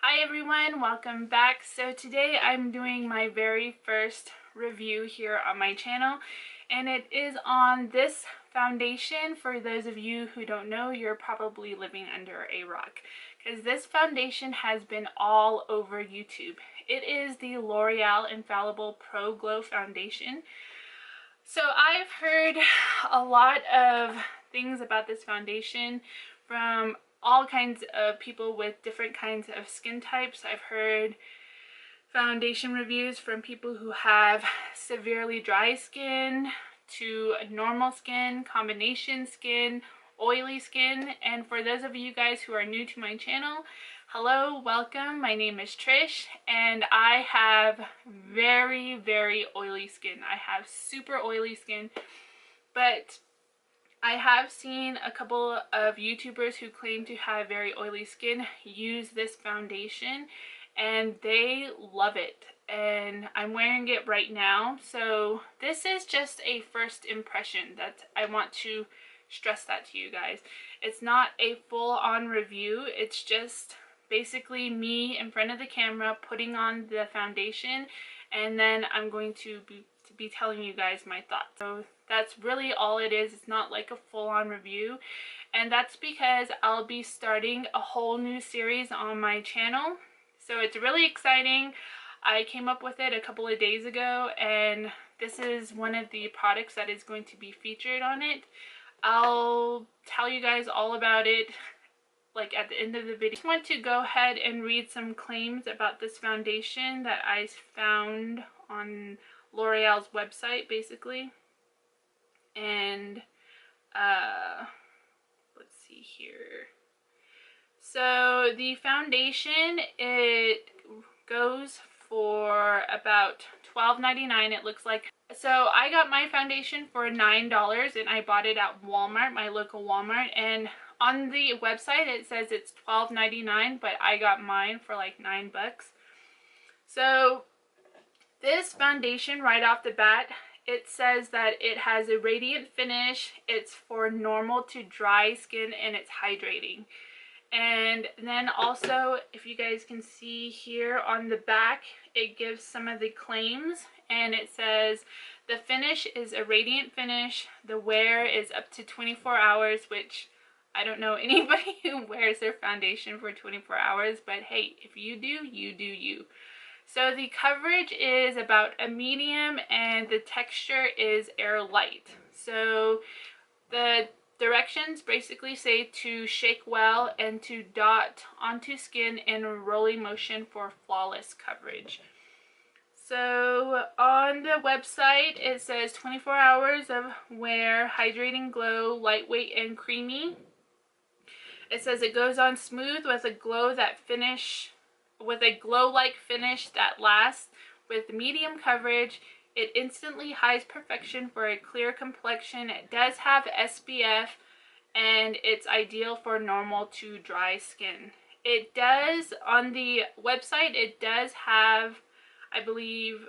Hi everyone, welcome back. So today I'm doing my very first review here on my channel, and it is on this foundation. For those of you who don't know, you're probably living under a rock, because this foundation has been all over YouTube. It is the L'Oreal Infallible Pro Glow Foundation. So I've heard a lot of things about this foundation from all kinds of people with different kinds of skin types. I've heard foundation reviews from people who have severely dry skin to normal skin, combination skin, oily skin. And for those of you guys who are new to my channel, hello, welcome. My name is Trish, and I have very oily skin. I have super oily skin, but I have seen a couple of YouTubers who claim to have very oily skin use this foundation, and they love it. And I'm wearing it right now, so this is just a first impression. That I want to stress that to you guys. It's not a full-on review. It's just basically me in front of the camera putting on the foundation, and then I'm going to be telling you guys my thoughts. So that's really all it is. It's not like a full-on review, and that's because I'll be starting a whole new series on my channel. So it's really exciting. I came up with it a couple of days ago, and this is one of the products that is going to be featured on it. I'll tell you guys all about it like at the end of the video. I just want to go ahead and read some claims about this foundation that I found on L'Oreal's website, basically. And let's see here. So the foundation, it goes for about $12.99, it looks like. So I got my foundation for $9, and I bought it at Walmart, my local Walmart, and on the website it says it's $12.99, but I got mine for like $9. So this foundation, right off the bat, it says that it has a radiant finish, it's for normal to dry skin, and it's hydrating. And then also, if you guys can see here on the back, it gives some of the claims, and it says the finish is a radiant finish, the wear is up to 24 hours, which I don't know anybody who wears their foundation for 24 hours, but hey, if you do, you do you. So the coverage is about a medium, and the texture is air light. So the directions basically say to shake well and to dot onto skin in a rolling motion for flawless coverage. So on the website it says 24 hours of wear, hydrating glow, lightweight and creamy. It says it goes on smooth with a glow-like finish that lasts. With medium coverage, it instantly hides perfection for a clear complexion. It does have SPF, and it's ideal for normal to dry skin. It does, on the website, it does have, I believe,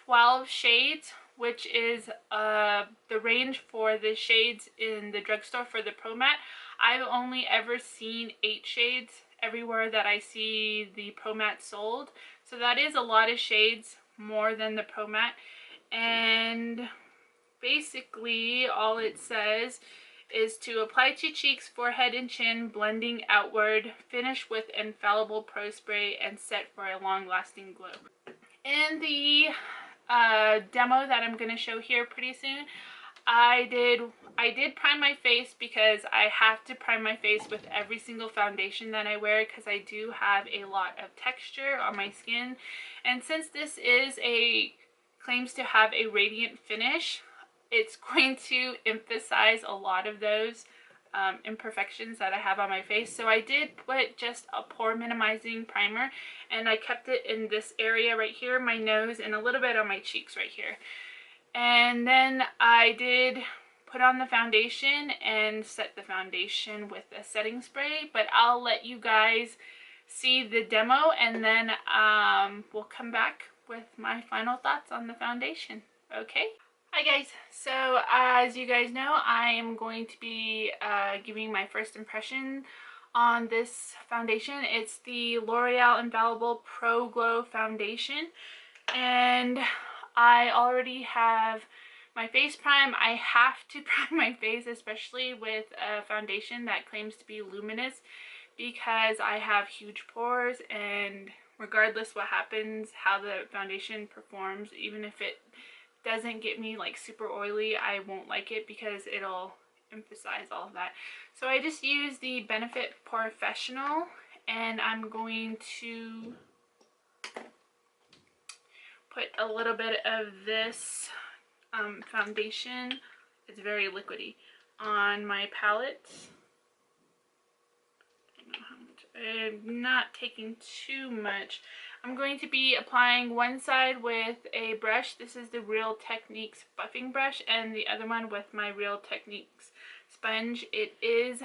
12 shades, which is the range for the shades in the drugstore for the Pro Matte. I've only ever seen 8 shades everywhere that I see the Pro Matte sold. So that is a lot of shades, more than the Pro Matte. And basically all it says is to apply to cheeks, forehead, and chin, blending outward, finish with Infallible Pro Spray, and set for a long-lasting glow. In the demo that I'm going to show here pretty soon, I did prime my face, because I have to prime my face with every single foundation that I wear, because I do have a lot of texture on my skin. And since this claims to have a radiant finish, it's going to emphasize a lot of those imperfections that I have on my face. So I did put just a pore minimizing primer, and I kept it in this area right here, my nose, and a little bit on my cheeks right here. And then I did put on the foundation and set the foundation with a setting spray, but I'll let you guys see the demo, and then we'll come back with my final thoughts on the foundation. Okay? Hi guys, so as you guys know, I am going to be giving my first impression on this foundation. It's the L'Oreal Infallible Pro Glow Foundation, and I already have my face prime. I have to prime my face, especially with a foundation that claims to be luminous, because I have huge pores, and regardless what happens, how the foundation performs, even if it doesn't get me like super oily, I won't like it because it'll emphasize all of that. So I just use the Benefit Professional, and I'm going to put a little bit of this foundation, it's very liquidy, on my palette. I don't know how much. I'm not taking too much. I'm going to be applying one side with a brush. This is the Real Techniques buffing brush, and the other one with my Real Techniques sponge. It is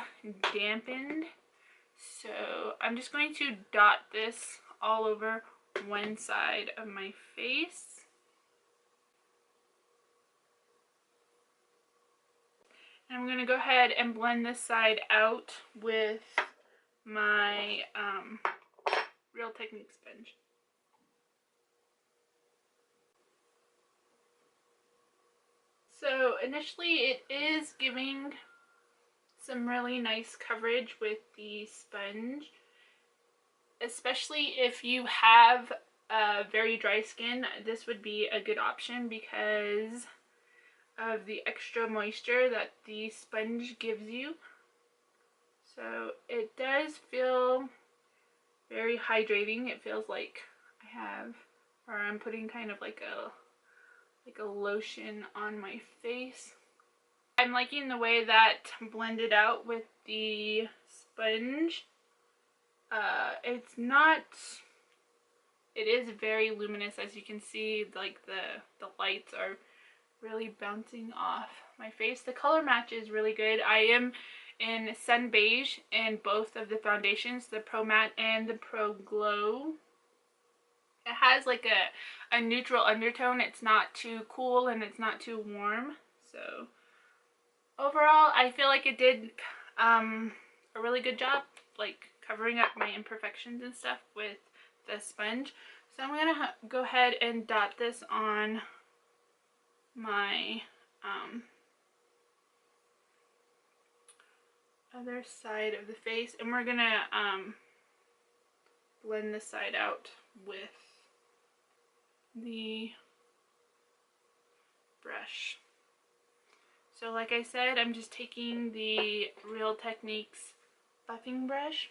dampened, so I'm just going to dot this all over one side of my face. And I'm going to go ahead and blend this side out with my Real Techniques sponge. So initially it is giving some really nice coverage with the sponge, especially if you have very dry skin. This would be a good option because of the extra moisture that the sponge gives you. So it does feel very hydrating. It feels like I'm putting kind of like a lotion on my face. I'm liking the way that blended out with the sponge. It is very luminous, as you can see. Like the lights are really bouncing off my face. The color match is really good. I am in Sun Beige in both of the foundations, the Pro Matte and the Pro Glow. It has like a neutral undertone. It's not too cool and it's not too warm. So overall, I feel like it did a really good job, like covering up my imperfections and stuff with the sponge. So I'm gonna go ahead and dot this on my other side of the face, and we're gonna blend this side out with the brush. So like I said, I'm just taking the Real Techniques buffing brush.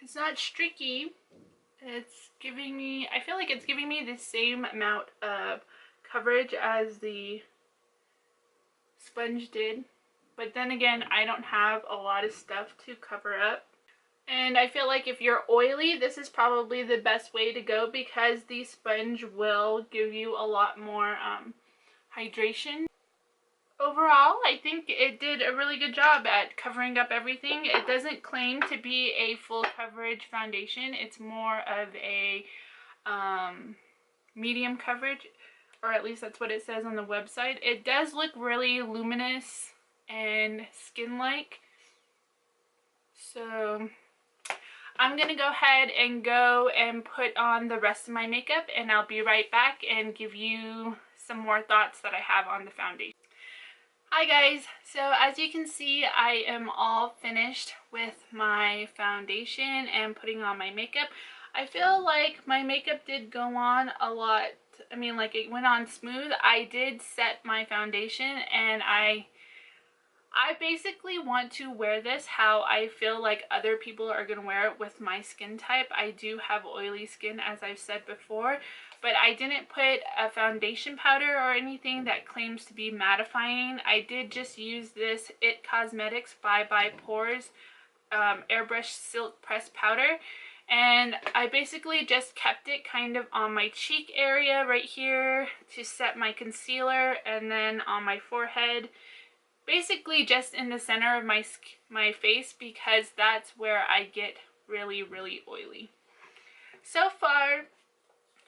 It's not streaky. It's giving me, I feel like it's giving me the same amount of coverage as the sponge did. But then again, I don't have a lot of stuff to cover up. And I feel like if you're oily, this is probably the best way to go because the sponge will give you a lot more hydration. Overall, I think it did a really good job at covering up everything. It doesn't claim to be a full coverage foundation. It's more of a medium coverage, or at least that's what it says on the website. It does look really luminous and skin-like. So I'm going to go ahead and put on the rest of my makeup, and I'll be right back and give you some more thoughts that I have on the foundation. Hi guys, so as you can see, I am all finished with my foundation and putting on my makeup. I feel like my makeup did go on a lot, I mean like it went on smooth. I did set my foundation, and I basically want to wear this how I feel like other people are going to wear it with my skin type. I do have oily skin, as I've said before, but I didn't put a foundation powder or anything that claims to be mattifying. I did just use this It Cosmetics Bye Bye Pores Airbrush Silk Press Powder, and I basically just kept it kind of on my cheek area right here to set my concealer, and then on my forehead basically just in the center of my face, because that's where I get really, really oily. So far,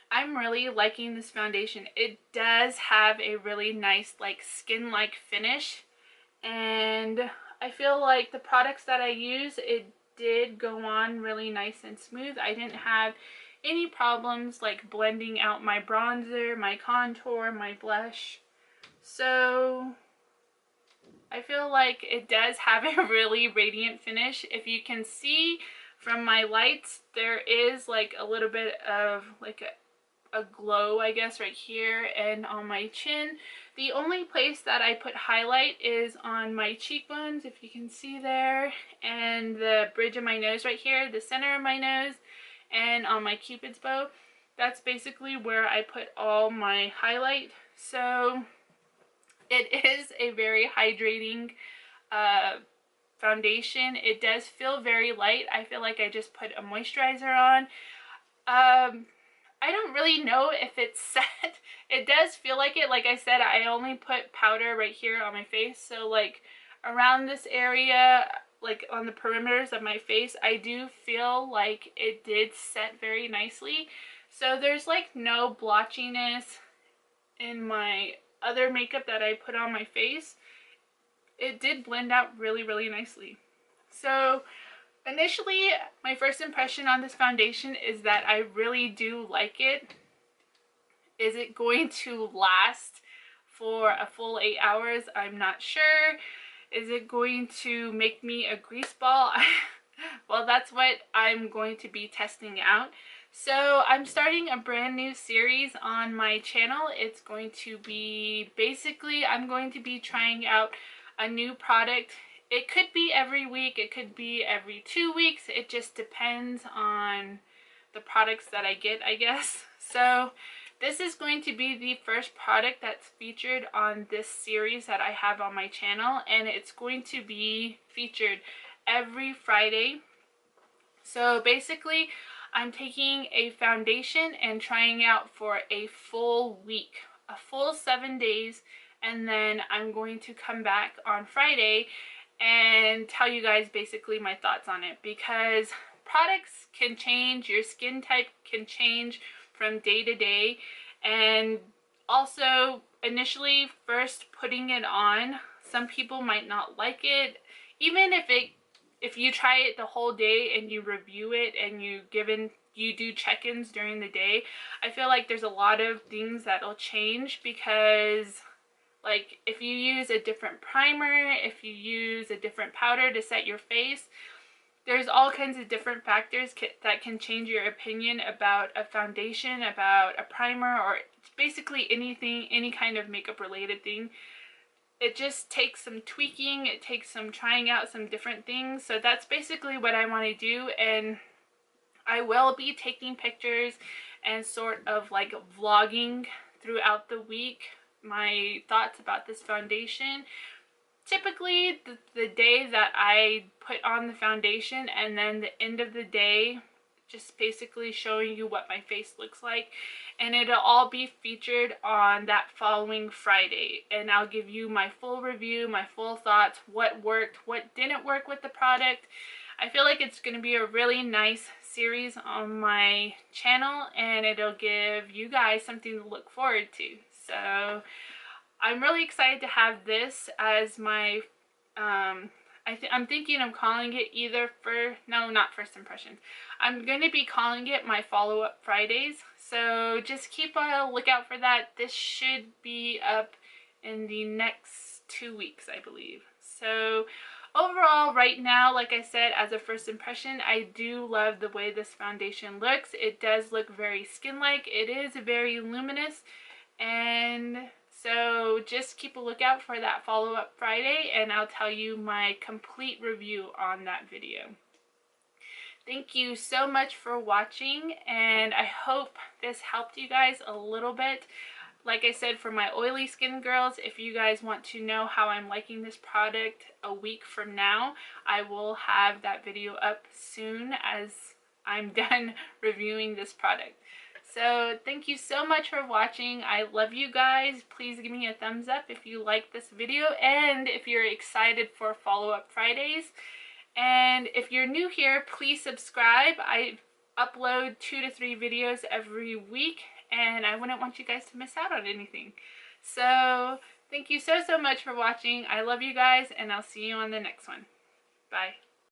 I'm really liking this foundation. It does have a really nice like skin-like finish, and I feel like the products that I use, it did go on really nice and smooth. I didn't have any problems like blending out my bronzer, my contour, my blush. So I feel like it does have a really radiant finish. If you can see from my lights, there is like a little bit of like a glow, I guess, right here and on my chin. The only place that I put highlight is on my cheekbones, if you can see there, and the bridge of my nose right here, the center of my nose, and on my cupid's bow. That's basically where I put all my highlight. So it is a very hydrating foundation. It does feel very light. I feel like I just put a moisturizer on. I don't really know if it's set. It does feel like it. Like I said, I only put powder right here on my face. So like around this area, like on the perimeters of my face, I do feel like it did set very nicely. So there's like no blotchiness in my other makeup that I put on my face. It did blend out really, really nicely. So initially, my first impression on this foundation is that I really do like it. Is it going to last for a full 8 hours? I'm not sure. Is it going to make me a grease ball? Well, that's what I'm going to be testing out. So I'm starting a brand new series on my channel. It's going to be basically, I'm going to be trying out a new product. It could be every week, it could be every 2 weeks. It just depends on the products that I get, I guess. So this is going to be the first product that's featured on this series that I have on my channel, and it's going to be featured every Friday. So basically, I'm taking a foundation and trying out for a full week, a full 7 days, and then I'm going to come back on Friday and tell you guys basically my thoughts on it, because products can change, your skin type can change from day to day, and also initially first putting it on, some people might not like it. Even if you try it the whole day and you review it and you do check-ins during the day, I feel like there's a lot of things that'll change, because like if you use a different primer, if you use a different powder to set your face, there's all kinds of different factors that can change your opinion about a foundation, about a primer, or basically anything, any kind of makeup related thing. It just takes some tweaking, it takes some trying out some different things. So that's basically what I want to do, and I will be taking pictures and sort of like vlogging throughout the week my thoughts about this foundation. Typically the day that I put on the foundation, and then the end of the day just basically showing you what my face looks like, and it'll all be featured on that following Friday, and I'll give you my full review, my full thoughts, what worked, what didn't work with the product. I feel like it's going to be a really nice series on my channel, and it'll give you guys something to look forward to. So I'm really excited to have this as my I'm thinking of calling it not first impressions. I'm going to be calling it my follow-up Fridays. So just keep a lookout for that. This should be up in the next 2 weeks, I believe. So overall, right now, like I said, as a first impression, I do love the way this foundation looks. It does look very skin-like. It is very luminous, and so just keep a lookout for that follow-up Friday, and I'll tell you my complete review on that video. Thank you so much for watching, and I hope this helped you guys a little bit. Like I said, for my oily skin girls, if you guys want to know how I'm liking this product a week from now, I will have that video up soon as I'm done reviewing this product. So thank you so much for watching. I love you guys. Please give me a thumbs up if you like this video and if you're excited for follow-up Fridays. And if you're new here, please subscribe. I upload 2 to 3 videos every week and I wouldn't want you guys to miss out on anything. So thank you so much for watching. I love you guys and I'll see you on the next one. Bye.